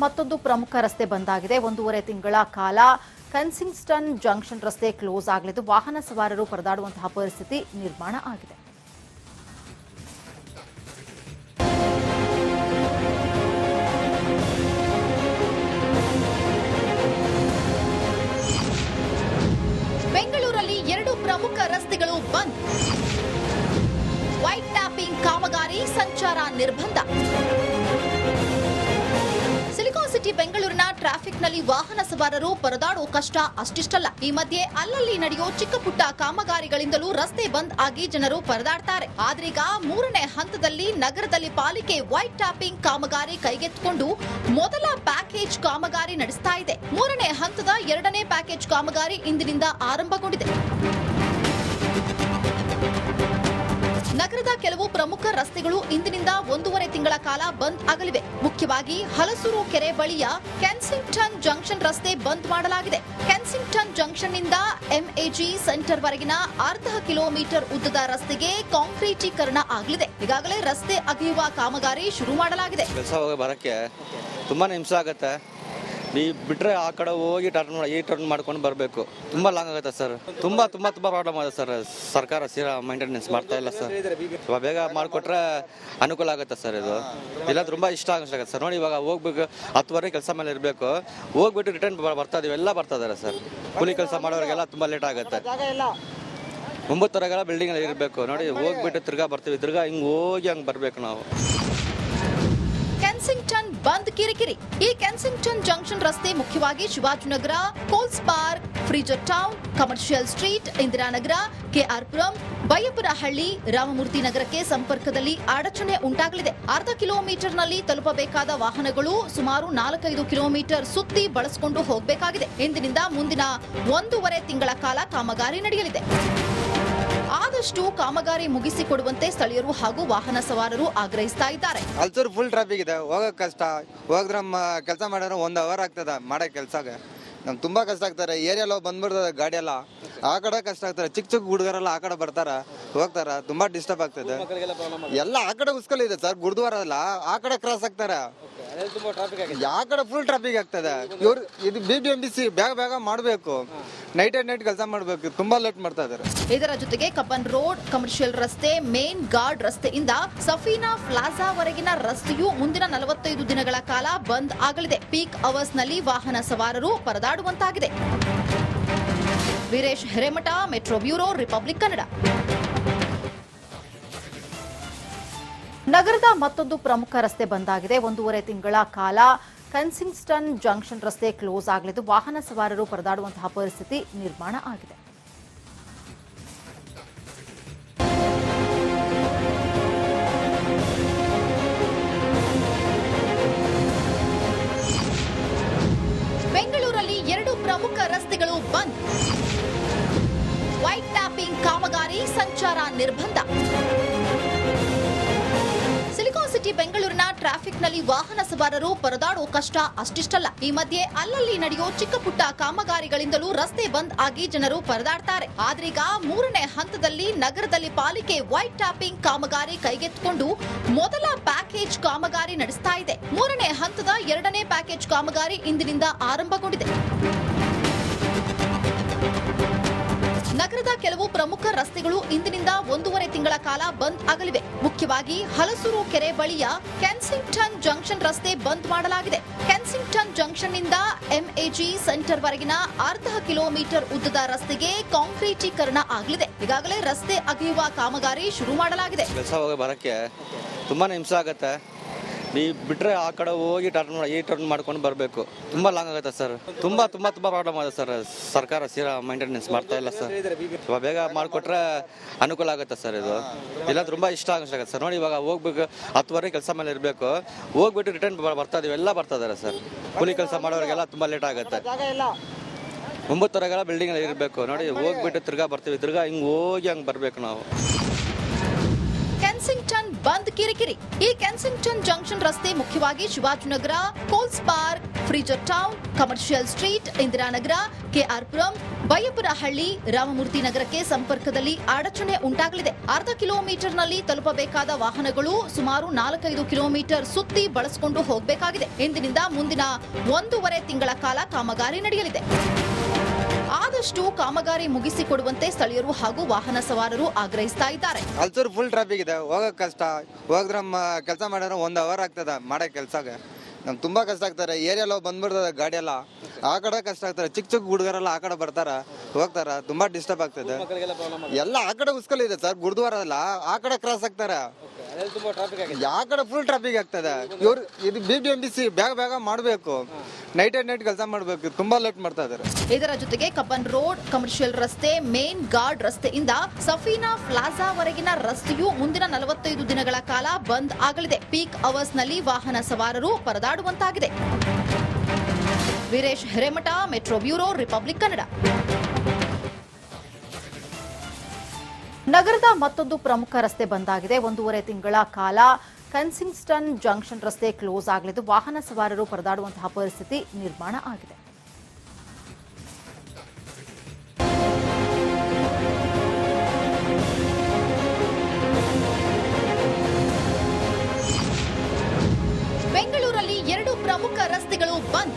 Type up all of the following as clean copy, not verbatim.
ಮತ್ತೊಂದು ಪ್ರಮುಖ ರಸ್ತೆ ಬಂದ್ ಆಗಿದೆ. 1.5 ತಿಂಗಳ ಕಾಲ ಕನ್ಸಿಂಗ್ಟನ್ ಜಂಕ್ಷನ್ ರಸ್ತೆ ಕ್ಲೋಸ್ ಆಗಲಿದ್ದು ವಾಹನ ಸವಾರರು ಪರದಾಡುವಂತಹ ಪರಿಸ್ಥಿತಿ ನಿರ್ಮಾಣ ಆಗಿದೆ. ಬೆಂಗಳೂರಲ್ಲಿ 2 ಪ್ರಮುಖ ರಸ್ತೆಗಳು ಬಂದ್. ವೈಟ್ ಟ್ಯಾಪಿಂಗ್ ಕಾಮಗಾರಿ ಸಂಚಾರ ನಿರ್ಬಂಧ. ಸಿಲಿಕಾನ್ ಸಿಟಿ ಬೆಂಗಳೂರಿನ ಟ್ರಾಫಿಕ್ನಲ್ಲಿ ವಾಹನ ಸವಾರರು ಪರದಾಡೋ ಕಷ್ಟ ಅಷ್ಟಿಷ್ಟಲ್ಲ. ಈ ಮಧ್ಯೆ ಅಲ್ಲಲ್ಲಿ ನಡೆಯೋ ಚಿಕ್ಕ ಪುಟ್ಟ ಕಾಮಗಾರಿಗಳಿಂದಲೂ ರಸ್ತೆ ಬಂದ್ ಆಗಿ ಜನರು ಪರದಾಡ್ತಾರೆ. ಆದ್ರೀಗ 3ನೇ ಹಂತದಲ್ಲಿ ನಗರದಲ್ಲಿ ಪಾಲಿಕೆ ವೈಟ್ ಟ್ಯಾಪಿಂಗ್ ಕಾಮಗಾರಿ ಕೈಗೆತ್ತಿಕೊಂಡು ಮೊದಲ ಪ್ಯಾಕೇಜ್ ಕಾಮಗಾರಿ ನಡೆಸ್ತಾ ಇದೆ. 3ನೇ ಹಂತದ 2ನೇ ಪ್ಯಾಕೇಜ್ ಕಾಮಗಾರಿ ಇಂದಿನಿಂದ ಆರಂಭಗೊಂಡಿದೆ. ನಗರದ ಕೆಲವು ಪ್ರಮುಖ ರಸ್ತೆಗಳು ಇಂದಿನಿಂದ 1.5 ತಿಂಗಳ ಕಾಲ ಬಂದ್ ಆಗಲಿವೆ. ಮುಖ್ಯವಾಗಿ ಹಲಸೂರು ಕೆರೆ ಬಳಿಯ ಕೆನ್ಸಿಂಗ್ಟನ್ ಜಂಕ್ಷನ್ ರಸ್ತೆ ಬಂದ್ ಮಾಡಲಾಗಿದೆ. ಕೆನ್ಸಿಂಗ್ಟನ್ ಜಂಕ್ಷನ್ನಿಂದ ಎಂಎಜಿ ಸೆಂಟರ್ ವರೆಗಿನ ಅರ್ಧ ಕಿಲೋಮೀಟರ್ ಉದ್ದದ ರಸ್ತೆಗೆ ಕಾಂಕ್ರೀಟೀಕರಣ ಆಗಲಿದೆ. ಈಗಾಗಲೇ ರಸ್ತೆ ಅಗೆಯುವ ಕಾಮಗಾರಿ ಶುರು ಮಾಡಲಾಗಿದೆ. ತುಂಬಾನೇ ಹಿಂಸೆ ಆಗುತ್ತೆ. ಬಿಟ್ರೆ ಆ ಕಡೆ ಹೋಗಿ ಟರ್ನ್ ಮಾಡ್ಕೊಂಡು ಬರಬೇಕು. ತುಂಬಾ ಲಾಂಗ್ ಆಗುತ್ತೆ ಸರ್. ತುಂಬಾ ಪ್ರಾಬ್ಲಮ್ ಆಗುತ್ತೆ ಸರ್. ಸರ್ಕಾರ ಸೀರಾ ಮೈಂಟೆನೆನ್ಸ್ ಮಾಡ್ತಾ ಇಲ್ಲ ಸರ್. ಬೇಗ ಮಾಡಿಕೊಟ್ರೆ ಅನುಕೂಲ ಆಗುತ್ತೆ ಸರ್. ಇದು ಇಲ್ಲ ತುಂಬಾ ಇಷ್ಟ ಆಗುತ್ತೆ ಸರ್. ನೋಡಿ ಇವಾಗ ಹೋಗ್ಬೇಕು 10 ಕೆಲಸ ಮೇಲೆ ಇರಬೇಕು. ಹೋಗ್ಬಿಟ್ಟು ರಿಟರ್ನ್ ಬರ್ತಾ ಇದೀವಿ. ಎಲ್ಲ ಬರ್ತಾ ಇದಾರೆ ಸರ್. ಕೂಲಿ ಕೆಲಸ ಮಾಡೋರಿಗೆಲ್ಲ ತುಂಬಾ ಲೇಟ್ ಆಗುತ್ತೆ. 9 ಬಿಲ್ಡಿಂಗ್ ಅಲ್ಲಿ ಇರಬೇಕು. ನೋಡಿ ಹೋಗ್ಬಿಟ್ಟು ತಿರ್ಗಾ ಬರ್ತೀವಿ. ತಿರ್ಗಾ ಹಿಂಗ್ ಹೋಗಿ ಹಂಗ್ ಬರ್ಬೇಕು ನಾವು. ಕೆನ್ಸಿಂಗ್ಟನ್ ಬಂದ್ ಕಿರಿಕಿರಿ. ಈ ಕೆನ್ಸಿಂಗ್ಟನ್ ಜಂಕ್ಷನ್ ರಸ್ತೆ ಮುಖ್ಯವಾಗಿ Shivajinagar, ಕೋಲ್ಸ್ park, freezer town, commercial street, Indiranagar, KR Puram, Baiyappanahalli, Ramamurthy ನಗರಕ್ಕೆ ಸಂಪರ್ಕದಲ್ಲಿ ಅಡಚಣೆ ಉಂಟಾಗಲಿದೆ. ಅರ್ಧ ಕಿಲೋಮೀಟರ್ನಲ್ಲಿ ತಲುಪಬೇಕಾದ ವಾಹನಗಳು ಸುಮಾರು 4-5 ಕಿಲೋಮೀಟರ್ ಸುತ್ತಿ ಬಳಸಿಕೊಂಡು ಹೋಗಬೇಕಾಗಿದೆ. ಇಂದಿನಿಂದ ಮುಂದಿನ 1.5 ತಿಂಗಳ ಕಾಲ ಕಾಮಗಾರಿ ನಡೆಯಲಿದೆ. ಆದಷ್ಟು ಕಾಮಗಾರಿ ಮುಗಿಸಿಕೊಡುವಂತೆ ಸ್ಥಳೀಯರು ಹಾಗೂ ವಾಹನ ಸವಾರರು ಆಗ್ರಹಿಸ್ತಾ ಇದ್ದಾರೆ. ಅಲ್ಸೂರು ಫುಲ್ ಟ್ರಾಫಿಕ್ ಇದೆ. ಹೋಗಕ್ ಕಷ್ಟ. ಹೋಗಿದ್ರೆ ಕೆಲಸ ಮಾಡಿದ್ರೆ 1 ಅವರ್ ಆಗ್ತದೆ ಮಾಡೋ ಕೆಲ್ಸಕ್ಕೆ. ನಮ್ಗೆ ತುಂಬಾ ಕಷ್ಟ ಆಗ್ತಾರೆ. ಏರಿಯಲ್ಲ ಬಂದ್ಬಿಡ್ತದೆ ಗಾಡಿ ಎಲ್ಲ. ಆ ಕಡೆ ಕಷ್ಟ ಆಗ್ತಾರೆ. ಚಿಕ್ಕ ಹುಡುಗರೆಲ್ಲ ಆ ಕಡೆ ಬರ್ತಾರ ಹೋಗ್ತಾರ. ತುಂಬಾ ಡಿಸ್ಟರ್ಬ್ ಆಗ್ತದೆ. ಎಲ್ಲ ಆ ಕಡೆ ಉಸ್ಕಲ್ ಇದೆ ಸರ್. ಗುರುದ್ವಾರ ಎಲ್ಲ ಆ ಕಡೆ ಕ್ರಾಸ್ ಆಗ್ತಾರೆ. ಯಾವ ಕಡೆ ಫುಲ್ ಟ್ರಾಫಿಕ್ ಆಗ್ತದೆ. ಇವ್ರು ಇದು BBMTC ಬೇಗ ಮಾಡಬೇಕು. ನೈಟ್ ಕೆಲಸ ಮಾಡಬೇಕು. ತುಂಬಾ ಲೇಟ್ ಮಾಡ್ತಾ ಇದ್ದಾರೆ. ಇದರ ಜೊತೆಗೆ ಕಬ್ಬನ್ ರೋಡ್, ಕಮರ್ಷಿಯಲ್ ರಸ್ತೆ, ಮೇನ್ ಗಾರ್ಡ್ ರಸ್ತೆಯಿಂದ ಸಫೀನಾ ಪ್ಲಾಜಾ ವರೆಗಿನ ರಸ್ತೆಯು ಮುಂದಿನ 45 ದಿನಗಳ ಕಾಲ ಬಂದ್ ಆಗಲಿದೆ. ಪೀಕ್ ಅವರ್ಸ್ ನಲ್ಲಿ ವಾಹನ ಸವಾರರು ಪರದಾಡುವಂತಾಗಿದೆ. Veeresh Hiremath, metro bureau, republic Kannada. ನಗರದ ಮತ್ತೊಂದು ಪ್ರಮುಖ ರಸ್ತೆ ಬಂದ್ ಆಗಿದೆ. 1.5 ತಿಂಗಳ ಕಾಲ ಕನ್ಸಿಂಗ್ಟನ್ ಜಂಕ್ಷನ್ ರಸ್ತೆ ಕ್ಲೋಸ್ ಆಗಲಿದ್ದು ವಾಹನ ಸವಾರರು ಪರದಾಡುವಂತಹ ಪರಿಸ್ಥಿತಿ ನಿರ್ಮಾಣ ಆಗಿದೆ. ಬೆಂಗಳೂರಲ್ಲಿ 2 ಪ್ರಮುಖ ರಸ್ತೆಗಳು ಬಂದ್. ವೈಟ್ ಟ್ಯಾಪಿಂಗ್ ಕಾಮಗಾರಿ ಸಂಚಾರ ನಿರ್ಬಂಧ. ಸಿಲಿಕಾನ್ ಸಿಟಿ ಬೆಂಗಳೂರಿನ ಟ್ರಾಫಿಕ್ನಲ್ಲಿ ವಾಹನ ಸವಾರರು ಪರದಾಡೋ ಕಷ್ಟ ಅಷ್ಟಿಷ್ಟಲ್ಲ. ಈ ಮಧ್ಯೆ ಅಲ್ಲಲ್ಲಿ ನಡೆಯೋ ಚಿಕ್ಕ ಪುಟ್ಟ ಕಾಮಗಾರಿಗಳಿಂದಲೂ ರಸ್ತೆ ಬಂದ್ ಆಗಿ ಜನರು ಪರದಾಡ್ತಾರೆ. ಆದ್ರೀಗ 3ನೇ ಹಂತದಲ್ಲಿ ನಗರದಲ್ಲಿ ಪಾಲಿಕೆ ವೈಟ್ ಟ್ಯಾಪಿಂಗ್ ಕಾಮಗಾರಿ ಕೈಗೆತ್ತಿಕೊಂಡು ಮೊದಲ ಪ್ಯಾಕೇಜ್ ಕಾಮಗಾರಿ ನಡೆಸ್ತಾ ಇದೆ. 3ನೇ ಹಂತದ 2ನೇ ಪ್ಯಾಕೇಜ್ ಕಾಮಗಾರಿ ಇಂದಿನಿಂದ ಆರಂಭಗೊಂಡಿದೆ. ನಗರದ ಕೆಲವು ಪ್ರಮುಖ ರಸ್ತೆಗಳು ಇಂದಿನಿಂದ 1.5 ತಿಂಗಳ ಕಾಲ ಬಂದ್ ಆಗಲಿವೆ. ಮುಖ್ಯವಾಗಿ ಹಲಸೂರು ಕೆರೆ ಬಳಿಯ ಕೆನ್ಸಿಂಗ್ಟನ್ ಜಂಕ್ಷನ್ ರಸ್ತೆ ಬಂದ್ ಮಾಡಲಾಗಿದೆ. ಕೆನ್ಸಿಂಗ್ಟನ್ ಜಂಕ್ಷನ್ನಿಂದ ಎಂಎಜಿ ಸೆಂಟರ್ ವರೆಗಿನ ಅರ್ಧ ಕಿಲೋಮೀಟರ್ ಉದ್ದದ ರಸ್ತೆಗೆ ಕಾಂಕ್ರೀಟೀಕರಣ ಆಗಲಿದೆ. ಈಗಾಗಲೇ ರಸ್ತೆ ಅಗೆಯುವ ಕಾಮಗಾರಿ ಶುರು ಮಾಡಲಾಗಿದೆ. ತುಂಬಾನೇ ಹಿಂಸೆ ಆಗುತ್ತೆ. ಬಿಟ್ರೆ ಆ ಕಡೆ ಹೋಗಿ ಟರ್ನ್ ಮಾಡ್ಕೊಂಡು ಬರಬೇಕು. ತುಂಬಾ ಲಾಂಗ್ ಆಗುತ್ತೆ ಸರ್. ತುಂಬಾ ಪ್ರಾಬ್ಲಮ್ ಆಗುತ್ತೆ ಸರ್. ಸರ್ಕಾರ ಸೀರಾ ಮೈಂಟೆನೆನ್ಸ್ ಮಾಡ್ತಾ ಇಲ್ಲ ಸರ್. ಬೇಗ ಮಾಡಿಕೊಟ್ರೆ ಅನುಕೂಲ ಆಗುತ್ತೆ ಸರ್. ಇದು ಇಲ್ಲ ತುಂಬಾ ಇಷ್ಟ ಆಗುತ್ತೆ ಸರ್. ನೋಡಿ ಇವಾಗ ಹೋಗ್ಬೇಕು 10 ಕೆಲಸ ಮೇಲೆ ಇರಬೇಕು. ಹೋಗ್ಬಿಟ್ಟು ರಿಟರ್ನ್ ಬರ್ತಾ ಇದೀವಿ. ಎಲ್ಲ ಬರ್ತಾ ಇದಾರೆ ಸರ್. ಕೂಲಿ ಕೆಲಸ ಮಾಡೋರಿಗೆಲ್ಲ ತುಂಬಾ ಲೇಟ್ ಆಗುತ್ತೆ. 9 ಬಿಲ್ಡಿಂಗ್ ಅಲ್ಲಿ ಇರಬೇಕು. ನೋಡಿ ಹೋಗ್ಬಿಟ್ಟು ತಿರ್ಗಾ ಬರ್ತೀವಿ. ತಿರ್ಗಾ ಹಿಂಗ್ ಹೋಗಿ ಹಂಗ್ ಬರ್ಬೇಕು ನಾವು. ಕೆನ್ಸಿಂಗ್ಟನ್ ಬಂದ್ ಕಿರಿಕಿರಿ. ಈ ಕೆನ್ಸಿಂಗ್ಟನ್ ಜಂಕ್ಷನ್ ರಸ್ತೆ ಮುಖ್ಯವಾಗಿ Shivajinagar, ಕೋಲ್ಸ್ park, freezer town, commercial street, Indiranagar, KR Puram, Baiyappanahalli, Ramamurthy ನಗರಕ್ಕೆ ಸಂಪರ್ಕದಲ್ಲಿ ಅಡಚಣೆ ಉಂಟಾಗಲಿದೆ. ಅರ್ಧ ಕಿಲೋಮೀಟರ್ನಲ್ಲಿ ತಲುಪಬೇಕಾದ ವಾಹನಗಳು ಸುಮಾರು 4-5 ಕಿಲೋಮೀಟರ್ ಸುತ್ತಿ ಬಳಸಿಕೊಂಡು ಹೋಗಬೇಕಾಗಿದೆ. ಇಂದಿನಿಂದ ಮುಂದಿನ 1.5 ತಿಂಗಳ ಕಾಲ ಕಾಮಗಾರಿ ನಡೆಯಲಿದೆ. ಆದಷ್ಟು ಕಾಮಗಾರಿ ಮುಗಿಸಿಕೊಡುವಂತೆ ಸ್ಥಳೀಯರು ಹಾಗೂ ವಾಹನ ಸವಾರರು ಆಗ್ರಹಿಸ್ತಾ ಇದ್ದಾರೆ. ಅಲ್ಸೂರು ಫುಲ್ ಟ್ರಾಫಿಕ್ ಇದೆ, ಹೋಗಕ್ ಕಷ್ಟ. ಹೋಗಿದ್ರೆ ಕೆಲಸ ಮಾಡಿದ್ರೆ 1 ಅವರ್ ಆಗ್ತದೆ ಮಾಡೋ ಕೆಲ್ಸಕ್ಕೆ. ನಮ್ಗೆ ತುಂಬಾ ಕಷ್ಟ ಆಗ್ತಾರೆ. ಏರಿಯಲ್ಲ ಬಂದ್ಬಿಡ್ತದೆ ಗಾಡಿ ಎಲ್ಲ, ಆ ಕಡೆ ಕಷ್ಟ ಆಗ್ತಾರೆ. ಚಿಕ್ಕ ಹುಡುಗರೆಲ್ಲ ಆ ಕಡೆ ಬರ್ತಾರ ಹೋಗ್ತಾರ, ತುಂಬಾ ಡಿಸ್ಟರ್ಬ್ ಆಗ್ತದೆ. ಎಲ್ಲ ಆ ಕಡೆ ಉಸ್ಕಲ್ ಇದೆ ಸರ್, ಗುರುದ್ವಾರ ಅಲ್ಲ, ಆ ಕಡೆ ಕ್ರಾಸ್ ಆಗ್ತಾರೆ. ಯಾವ ಕಡೆ ಫುಲ್ ಟ್ರಾಫಿಕ್ ಆಗ್ತದೆ. ಇವ್ರು ಇದು BBMTC ಬೇಗ ಮಾಡಬೇಕು. ನೈಟ್ ಕೆಲಸ ಮಾಡಬೇಕು. ತುಂಬಾ ಲೇಟ್ ಮಾಡ್ತಾ ಇದಾರೆ. ಇದರ ಜೊತೆಗೆ ಕಬ್ಬನ್ ರೋಡ್, ಕಮರ್ಷಿಯಲ್ ರಸ್ತೆ, ಮೇನ್ ಗಾರ್ಡ್ ರಸ್ತೆಯಿಂದ ಸಫೀನಾ ಪ್ಲಾಜಾ ವರೆಗಿನ ರಸ್ತೆಯು ಮುಂದಿನ 45 ದಿನಗಳ ಕಾಲ ಬಂದ್ ಆಗಲಿದೆ. ಪೀಕ್ ಅವರ್ಸ್ ನಲ್ಲಿ ವಾಹನ ಸವಾರರು ಪರದಾಡುವಂತಾಗಿದೆ. Veeresh Hiremath, metro bureau, republic Kannada. ನಗರದ ಮತ್ತೊಂದು ಪ್ರಮುಖ ರಸ್ತೆ ಬಂದ್ ಆಗಿದೆ. 1.5 ತಿಂಗಳ ಕಾಲ ಕನ್ಸಿಂಗ್ಟನ್ ಜಂಕ್ಷನ್ ರಸ್ತೆ ಕ್ಲೋಸ್ ಆಗಲಿದ್ದು ವಾಹನ ಸವಾರರು ಪರದಾಡುವಂತಹ ಪರಿಸ್ಥಿತಿ ನಿರ್ಮಾಣ ಆಗಿದೆ. ಬೆಂಗಳೂರಲ್ಲಿ 2 ಪ್ರಮುಖ ರಸ್ತೆಗಳು ಬಂದ್.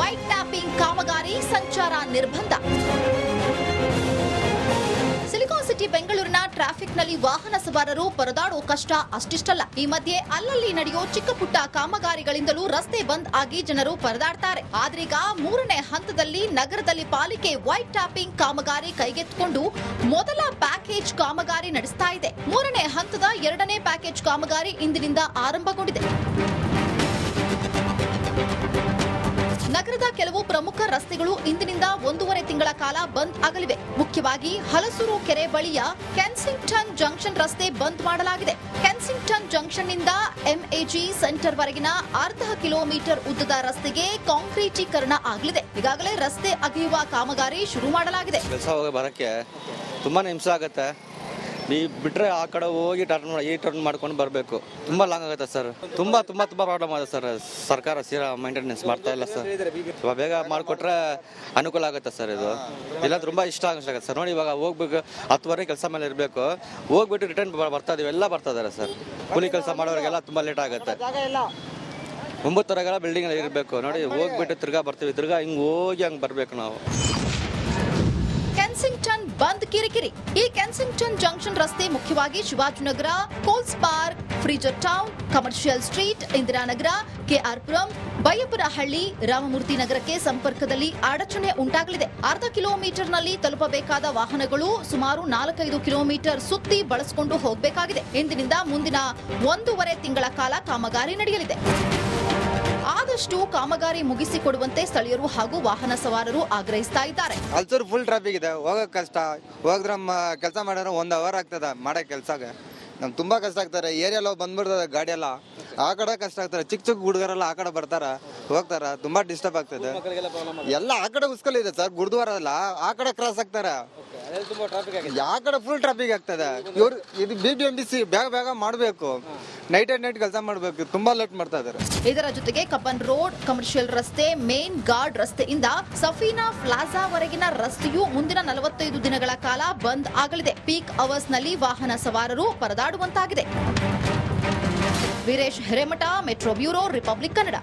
ವೈಟ್ ಟ್ಯಾಪಿಂಗ್ ಕಾಮಗಾರಿ, ಸಂಚಾರ ನಿರ್ಬಂಧ. ಸಿಲಿಕಾನ್ ಸಿಟಿ ಬೆಂಗಳೂರಿನ ಟ್ರಾಫಿಕ್ನಲ್ಲಿ ವಾಹನ ಸವಾರರು ಪರದಾಡೋ ಕಷ್ಟ ಅಷ್ಟಿಷ್ಟಲ್ಲ. ಈ ಮಧ್ಯೆ ಅಲ್ಲಲ್ಲಿ ನಡೆಯೋ ಚಿಕ್ಕ ಪುಟ್ಟ ಕಾಮಗಾರಿಗಳಿಂದಲೂ ರಸ್ತೆ ಬಂದ್ ಆಗಿ ಜನರು ಪರದಾಡ್ತಾರೆ. ಆದ್ರೀಗ 3ನೇ ಹಂತದಲ್ಲಿ ನಗರದಲ್ಲಿ ಪಾಲಿಕೆ ವೈಟ್ ಟ್ಯಾಪಿಂಗ್ ಕಾಮಗಾರಿ ಕೈಗೆತ್ತಿಕೊಂಡು ಮೊದಲ ಪ್ಯಾಕೇಜ್ ಕಾಮಗಾರಿ ನಡೆಸ್ತಾ ಇದೆ. 3ನೇ ಹಂತದ 2ನೇ ಪ್ಯಾಕೇಜ್ ಕಾಮಗಾರಿ ಇಂದಿನಿಂದ ಆರಂಭಗೊಂಡಿದೆ. ನಗರದ ಕೆಲವು ಪ್ರಮುಖ ರಸ್ತೆಗಳು ಇಂದಿನಿಂದ 1.5 ತಿಂಗಳ ಕಾಲ ಬಂದ್ ಆಗಲಿವೆ. ಮುಖ್ಯವಾಗಿ ಹಲಸೂರು ಕೆರೆ ಬಳಿಯ ಕೆನ್ಸಿಂಗ್ಟನ್ ಜಂಕ್ಷನ್ ರಸ್ತೆ ಬಂದ್ ಮಾಡಲಾಗಿದೆ. ಕೆನ್ಸಿಂಗ್ಟನ್ ಜಂಕ್ಷನ್ನಿಂದ MAG ಸೆಂಟರ್ ವರೆಗಿನ ಅರ್ಧ ಕಿಲೋಮೀಟರ್ ಉದ್ದದ ರಸ್ತೆಗೆ ಕಾಂಕ್ರೀಟೀಕರಣ ಆಗಲಿದೆ. ಈಗಾಗಲೇ ರಸ್ತೆ ಅಗೆಯುವ ಕಾಮಗಾರಿ ಶುರು ಮಾಡಲಾಗಿದೆ. ಕೆಲಸ ಹೋಗಿ ಬರಕ್ಕೆ ತುಂಬಾನೇ ಹಿಂಸೆ ಆಗುತ್ತೆ. ನೀವು ಬಿಟ್ರೆ ಆ ಕಡೆ ಹೋಗಿ ಟರ್ನ್ ಮಾಡ್ಕೊಂಡು ಬರಬೇಕು. ತುಂಬಾ ಲಾಂಗ್ ಆಗುತ್ತೆ ಸರ್. ತುಂಬಾ ಪ್ರಾಬ್ಲಮ್ ಆಗುತ್ತೆ ಸರ್. ಸರ್ಕಾರ ಮೈಂಟೆನೆನ್ಸ್ ಮಾಡ್ತಾ ಇಲ್ಲ ಸರ್. ಬೇಗ ಮಾಡಿಕೊಟ್ರೆ ಅನುಕೂಲ ಆಗುತ್ತೆ ಸರ್. ಇದು ಇಲ್ಲ ತುಂಬಾ ಇಷ್ಟ ಆಗುತ್ತೆ ಸರ್. ನೋಡಿ ಇವಾಗ ಹೋಗ್ಬೇಕು, 10 ಕೆಲಸ ಮೇಲೆ ಇರಬೇಕು. ಹೋಗ್ಬಿಟ್ಟು ರಿಟರ್ನ್ ಬರ್ತಾ ಇದೀವಿ, ಎಲ್ಲ ಬರ್ತಾ ಇದಾರೆ ಸರ್. ಕೂಲಿ ಕೆಲಸ ಮಾಡೋರಿಗೆಲ್ಲ ತುಂಬಾ ಲೇಟ್ ಆಗುತ್ತೆ. 9 ಬಿಲ್ಡಿಂಗ್ ಅಲ್ಲಿ ಇರಬೇಕು. ನೋಡಿ ಹೋಗ್ಬಿಟ್ಟು ತಿರ್ಗಾ ಬರ್ತೀವಿ, ತಿರ್ಗಾ ಹಿಂಗ್ ಹೋಗಿ ಹಂಗ್ ಬರ್ಬೇಕು ನಾವು. ಕೆನ್ಸಿಂಗ್ಟನ್ ಬಂದ್ ಕಿರಿಕಿರಿ. ಈ ಕೆನ್ಸಿಂಗ್ಟನ್ ಜಂಕ್ಷನ್ ರಸ್ತೆ ಮುಖ್ಯವಾಗಿ Shivajinagar, ಕೋಲ್ಸ್ park, freezer town, commercial street, Indiranagar, KR Puram, Baiyappanahalli, Ramamurthy ನಗರಕ್ಕೆ ಸಂಪರ್ಕದಲ್ಲಿ ಅಡಚಣೆ ಉಂಟಾಗಲಿದೆ. ಅರ್ಧ ಕಿಲೋಮೀಟರ್ನಲ್ಲಿ ತಲುಪಬೇಕಾದ ವಾಹನಗಳು ಸುಮಾರು 4-5 ಕಿಲೋಮೀಟರ್ ಸುತ್ತಿ ಬಳಸಿಕೊಂಡು ಹೋಗಬೇಕಾಗಿದೆ. ಇಂದಿನಿಂದ ಮುಂದಿನ 1.5 ತಿಂಗಳ ಕಾಲ ಕಾಮಗಾರಿ ನಡೆಯಲಿದೆ. ಆದಷ್ಟು ಕಾಮಗಾರಿ ಮುಗಿಸಿಕೊಡುವಂತೆ ಸ್ಥಳೀಯರು ಹಾಗೂ ವಾಹನ ಸವಾರರು ಆಗ್ರಹಿಸ್ತಾ ಇದ್ದಾರೆ. ಅಲ್ಸೂರು ಫುಲ್ ಟ್ರಾಫಿಕ್ ಇದೆ, ಹೋಗಕ್ ಕಷ್ಟ. ಹೋಗಿದ್ರೆ ಕೆಲಸ ಮಾಡಿದ್ರೆ 1 ಅವರ್ ಆಗ್ತದೆ ಮಾಡೋ ಕೆಲ್ಸಕ್ಕೆ. ನಮ್ಗೆ ತುಂಬಾ ಕಷ್ಟ ಆಗ್ತಾರೆ. ಏರಿಯಲ್ಲ ಬಂದ್ಬಿಡ್ತದೆ ಗಾಡಿ ಎಲ್ಲ, ಆ ಕಡೆ ಕಷ್ಟ ಆಗ್ತಾರೆ. ಚಿಕ್ಕ ಹುಡುಗರೆಲ್ಲ ಆ ಕಡೆ ಬರ್ತಾರ ಹೋಗ್ತಾರ, ತುಂಬಾ ಡಿಸ್ಟರ್ಬ್ ಆಗ್ತದೆ. ಎಲ್ಲ ಆ ಕಡೆ ಉಸ್ಕಲ್ ಇದೆ ಸರ್, ಗುರುದ್ವಾರ ಅಲ್ಲ, ಆ ಕಡೆ ಕ್ರಾಸ್ ಆಗ್ತಾರೆ. ಯಾವ ಕಡೆ ಫುಲ್ ಟ್ರಾಫಿಕ್ ಆಗ್ತದೆ. ಇವ್ರು ಇದು BBMTC ಬೇಗ ಮಾಡಬೇಕು. ನೈಟ್ ಕೆಲಸ ಮಾಡಬೇಕು. ತುಂಬಾ ಲೇಟ್ ಮಾಡ್ತಾ ಇದಾರೆ. ಇದರ ಜೊತೆಗೆ ಕಬ್ಬನ್ ರೋಡ್, ಕಮರ್ಷಿಯಲ್ ರಸ್ತೆ, ಮೇನ್ ಗಾರ್ಡ್ ರಸ್ತೆಯಿಂದ ಸಫೀನಾ ಪ್ಲಾಜಾ ವರೆಗಿನ ರಸ್ತೆಯು ಮುಂದಿನ 45 ದಿನಗಳ ಕಾಲ ಬಂದ್ ಆಗಲಿದೆ. ಪೀಕ್ ಅವರ್ಸ್ ನಲ್ಲಿ ವಾಹನ ಸವಾರರು ಪರದಾಡುವಂತಾಗಿದೆ. Veeresh Hiremath, metro bureau, republic Kannada.